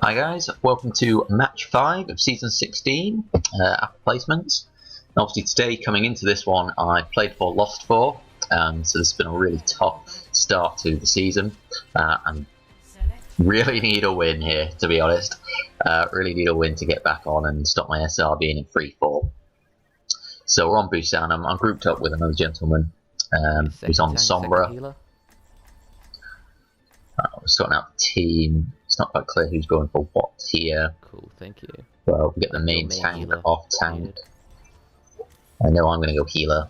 Hi guys, welcome to match 5 of season 16 after placements. Obviously today, coming into this one, I played 4, lost 4, so this has been a really tough start to the season, and really need a win here, to be honest. Really need a win to get back on and stop my SR being in free fall. So we're on Busan. I'm grouped up with another gentleman who's on Sombra. We're sorting out the team. It's not quite clear who's going for what here. Cool, thank you. Well, we get the main tank healer. Off tank. I know I'm going to go healer.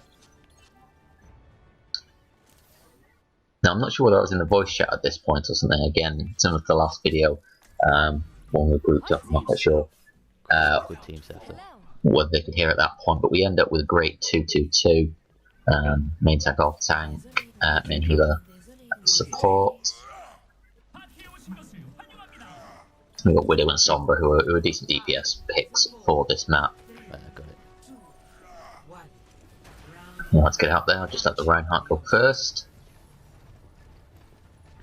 Now, I'm not sure whether I was in the voice chat at this point or something. Again, some of the last video when we were grouped up, I'm not quite sure Good team setup. What they could hear at that point. But we end up with a great 2-2-2. Main tank off tank, main healer, support. We've got Widow and Sombra, who are decent DPS picks for this map. Got it. Well, let's get out there. I'll just let the Reinhardt go first.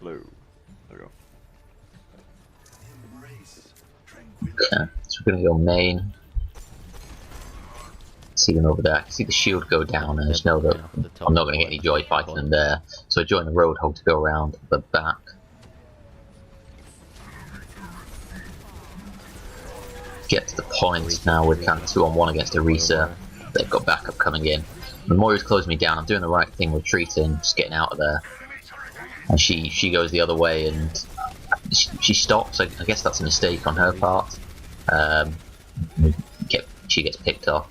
Blue. There we go. Okay, so we're going to go main. See them over there. I can see the shield go down, and I just know that I'm not going to get any joy fighting them there. So I join the road hog to go around the back. Get to the point now. We're kind of 2-on-1 against Arisa. They've got backup coming in. The Moira's closing me down. I'm doing the right thing, retreating, just getting out of there. And she goes the other way, and she stops. I guess that's a mistake on her part. She gets picked off.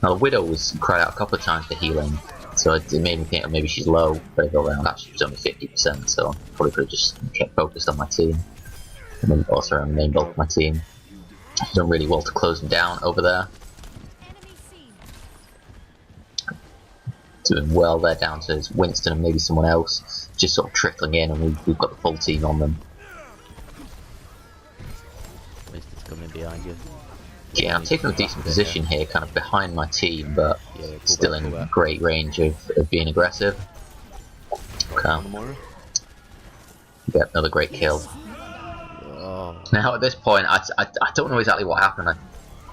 Now the Widow was cried out a couple of times for healing, so it made me think maybe she's low. But I go around. Actually, she was only 50%, so I probably could have just kept focused on my team. And then also on the main bulk of my team. Done really well to close them down over there. Doing well there down to Winston and maybe someone else, just sort of trickling in, and we've got the full team on them. Winston's coming behind you. Yeah, I'm taking a decent position here, kind of behind my team, but still in great range of being aggressive. Okay. Get another great kill. Now at this point, I don't know exactly what happened.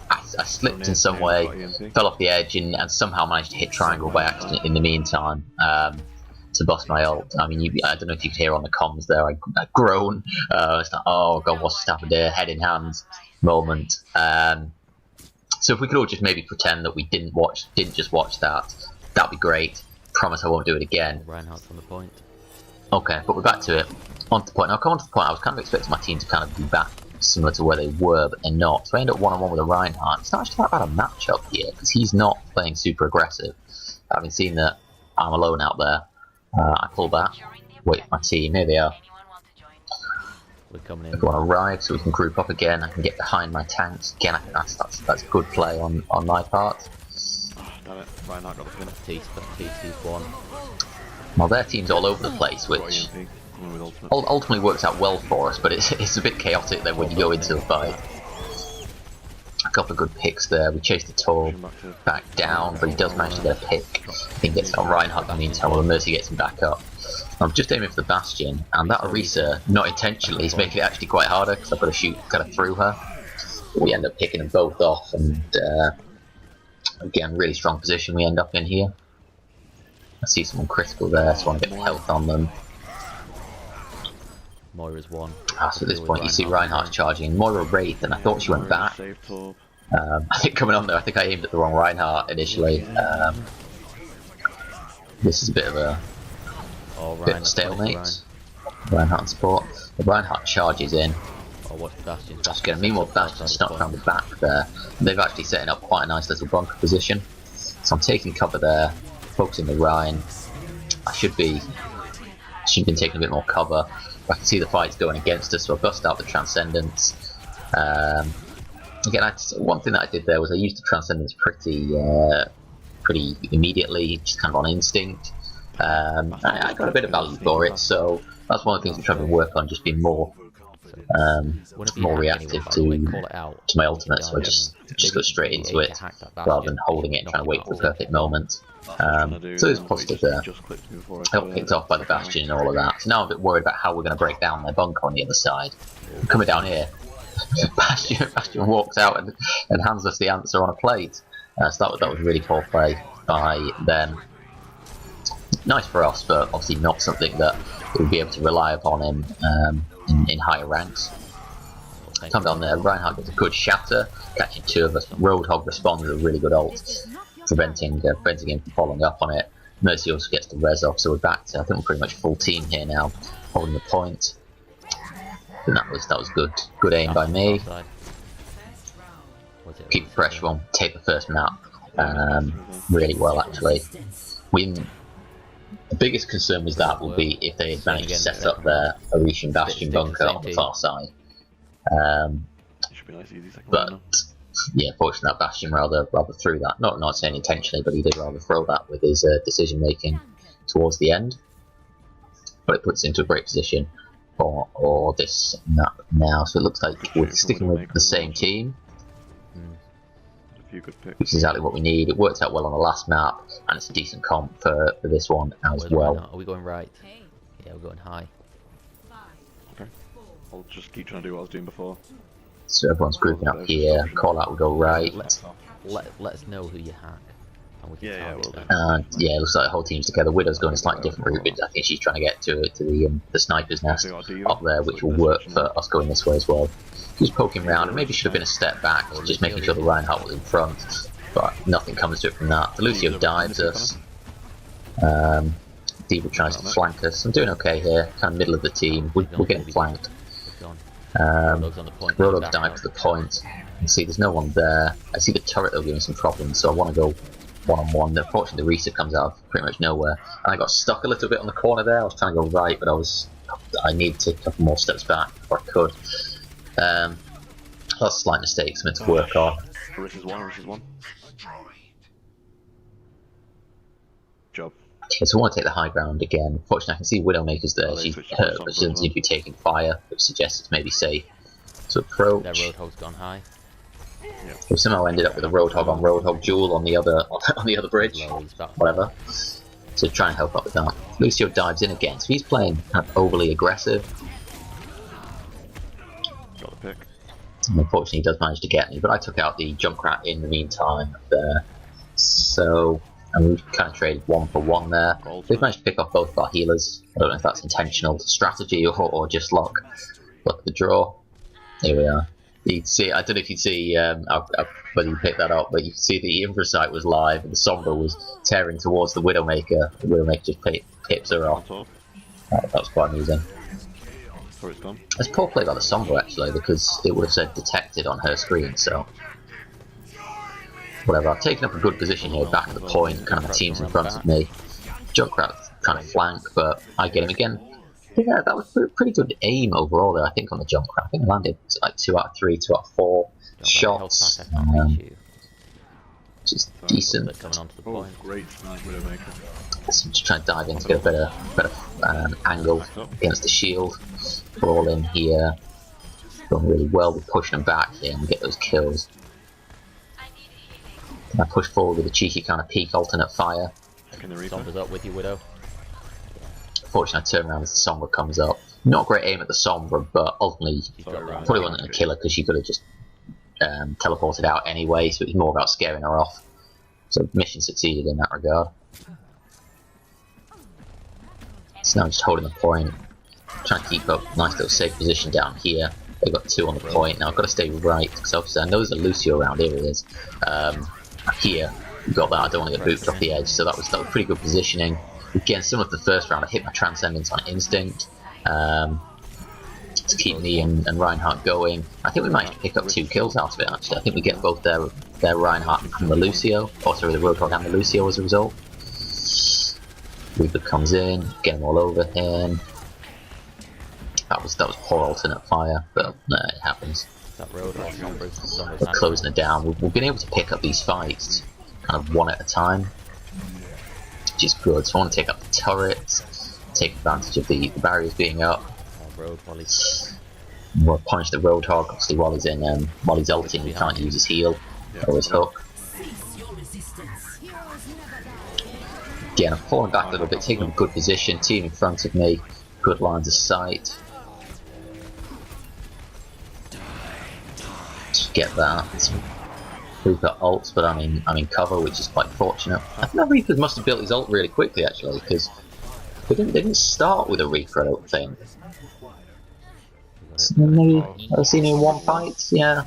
I slipped in some way, fell off the edge, and somehow managed to hit triangle by accident in the meantime to bust my ult. I mean, I don't know if you could hear on the comms there, I groan. It's like, oh god, what's happened here? Head in hands moment. So if we could all just maybe pretend that we didn't just watch that, that'd be great. Promise I won't do it again. Reinhardt's on the point. Okay, but we're back to it. On to the point. Now, come on to the point. I was kind of expecting my team to kind of be back similar to where they were, but they're not. So I end up 1-on-1 with a Reinhardt. It's not actually that bad a matchup here, because he's not playing super aggressive. Having seen that I'm alone out there, I pull back, wait for my team. Here they are. We're coming in. Everyone arrives, so we can group up again. I can get behind my tanks. Again, I think that's good play on my part. Damn it, Reinhardt got the win. TT's one. Well, their team's all over the place, which ultimately works out well for us, but it's a bit chaotic then when you go into a fight. A couple of good picks there. We chase the Tor back down, but he does manage to get a pick. He gets on Reinhardt in the meantime, while the Mercy gets him back up. I'm just aiming for the Bastion, and that Arisa, not intentionally, is making it actually quite harder because I've got to shoot kind of through her. We end up picking them both off, and again, really strong position we end up in here. I see someone critical there, so I want to get the health on them. Moira's one. So at this point you see Reinhardt charging. Moira Wraith, and I thought she went back. I think coming on there, I think I aimed at the wrong Reinhardt initially. This is a bit of a stalemate. Reinhardt support. The Reinhardt charges in. Oh, what's Bastion? Just get a meanwhile Bastion stuck around the back there. They've actually setting up quite a nice little bunker position. So I'm taking cover there, focusing the Rhine. I should have been taking a bit more cover. I can see the fight's going against us, so I bust out the Transcendence. Again, one thing that I did there was I used the Transcendence pretty immediately, just kind of on instinct. I got a bit of value for it, so that's one of the things I'm trying to work on, just being more reactive to my ultimate. So I just go straight into it rather than holding it and trying to wait for the perfect moment. So it's positive there. I got picked off by the Bastion and all of that. So now I'm a bit worried about how we're going to break down their bunker on the other side. Coming down here, Bastion walks out and hands us the answer on a plate. So that was really poor play by them. Nice for us, but obviously not something that we'll be able to rely upon in higher ranks. Come down there, Reinhardt gets a good shatter, catching 2 of us. Roadhog responds with a really good ult, preventing him from following up on it. Mercy also gets the res off, so we're back to, I think we're pretty much full team here now, holding the point. And that was good aim by me. Keep the pressure on, take the first map, really well actually. The biggest concern was that would be if they had managed to set up their Orician Bastion bunker on the far side. But yeah, fortunately that Bastion rather threw that. Not saying intentionally, but he did rather throw that with his decision making towards the end. But it puts into a great position for this map now. So it looks like we're sticking with the same team, which is exactly what we need. It worked out well on the last map, and it's a decent comp for this one as well. Are we going right? Yeah, we're going high. Okay. I'll just keep trying to do what I was doing before. So everyone's grouping up here. Call out will go right. Let us know who you hack, and we can target them. Yeah, it looks like the whole team's together. Widow's going a slightly different route, but I think she's trying to get to the sniper's nest up there, which will work for us going this way as well. Just poking around, and maybe should have been a step back, just making sure the Reinhardt was in front, but nothing comes to it from that. The Lucio dives us. D.Va tries to flank us. I'm doing okay here, kind of middle of the team. We're getting flanked. Roadhog dives to the point. You see there's no one there. I see the turret though giving some problems, so I want to go one-on-one. Unfortunately the Risa comes out of pretty much nowhere. And I got stuck a little bit on the corner there. I was trying to go right, but I needed to take a couple more steps back before I could. Lots of slight mistakes meant to work on. Risha's one. Job. Okay, so I want to take the high ground again. Fortunately I can see Widowmaker's there. She's hurt, but she doesn't seem to be taking fire, which suggests it's maybe safe to approach. Their Roadhog's gone high. We somehow ended up with a Roadhog on Roadhog duel on the other bridge. Whatever. So try and help out with that. Lucio dives in again, so he's playing kind of overly aggressive. Got the pick. And unfortunately he does manage to get me, but I took out the Junkrat in the meantime there. So, and we kind of traded 1 for 1 there. We've managed to pick off both of our healers. I don't know if that's intentional strategy or just luck. Look at the draw. Here we are. You'd see, I don't know if you'd see whether you picked that up, but you can see the Infrasight was live and the Sombra was tearing towards the Widowmaker. The Widowmaker just pips her off. That was quite amusing. It's poor play by the Sombra actually, because it would have said detected on her screen, so whatever. I've taken up a good position here, back at the point, kind of the team's in front of me. Junkrat trying to flank, but I get him again. Yeah, that was pretty good aim overall there, I think, on the Junkrat. I think I landed like 2 out of 3, 2 out of 4 shots. Which is decent. Great Widowmaker. So I'm just trying to dive in to get a better angle against the shield. We're all in here. Going really well. We're pushing them back here and we get those kills. And I push forward with a cheeky kind of peak alternate fire. Sombra's up with you, Widow. Fortunately, I turn around as the Sombra comes up. Not great aim at the Sombra, but ultimately probably wasn't a killer because she could have just teleported out anyway, so it was more about scaring her off. So mission succeeded in that regard. So now I'm just holding the point, trying to keep up nice little safe position down here. They've got 2 on the point. Now I've got to stay right, because obviously I know there's a Lucio around. Here it is. Here, we've got that. I don't want to get booped off the edge, so that was pretty good positioning. Again, similar to the first round, I hit my Transcendence on instinct to keep me and Reinhardt going. I think we managed to pick up 2 kills out of it, actually. I think we get both their Reinhardt and the Lucio, or sorry, the Roadhog and the Lucio as a result. Reaper comes in, get him all over him. That was poor alternate fire, but it happens. That Roadhog, We're closing it down. We've been able to pick up these fights kind of one at a time, which is good. So I want to take up the turrets, take advantage of the barriers being up. We'll punish the Roadhog, obviously while he's ulting, he can't use his heal or his hook. Again, I'm falling back a little bit, taking a good position, team in front of me, good lines of sight. Just get that. Reaper ults, but I'm in cover, which is quite fortunate. I think that Reaper must have built his ult really quickly, actually, because they didn't start with a Reaper, I don't think. Maybe I've seen him in one fight, yeah.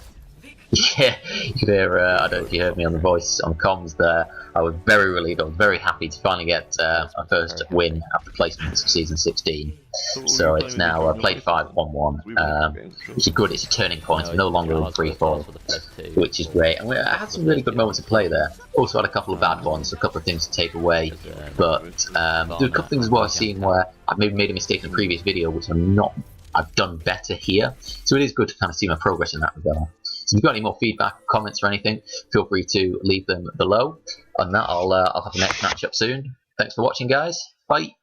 Yeah, you could hear, I don't know if you heard me on the voice, on comms there. I was very relieved, I was very happy to finally get my first win after placement of season 16. So it's now played 5-1-1, which is good, it's a turning point, we're no longer in 3-4, which is great. And I had some really good moments of play there. Also had a couple of bad ones, a couple of things to take away, but there are a couple of things as well I've seen where I've maybe made a mistake in a previous video, which I've done better here. So it is good to kind of see my progress in that regard. So if you've got any more feedback, comments or anything, feel free to leave them below. On that, I'll have the next match up soon. Thanks for watching, guys. Bye.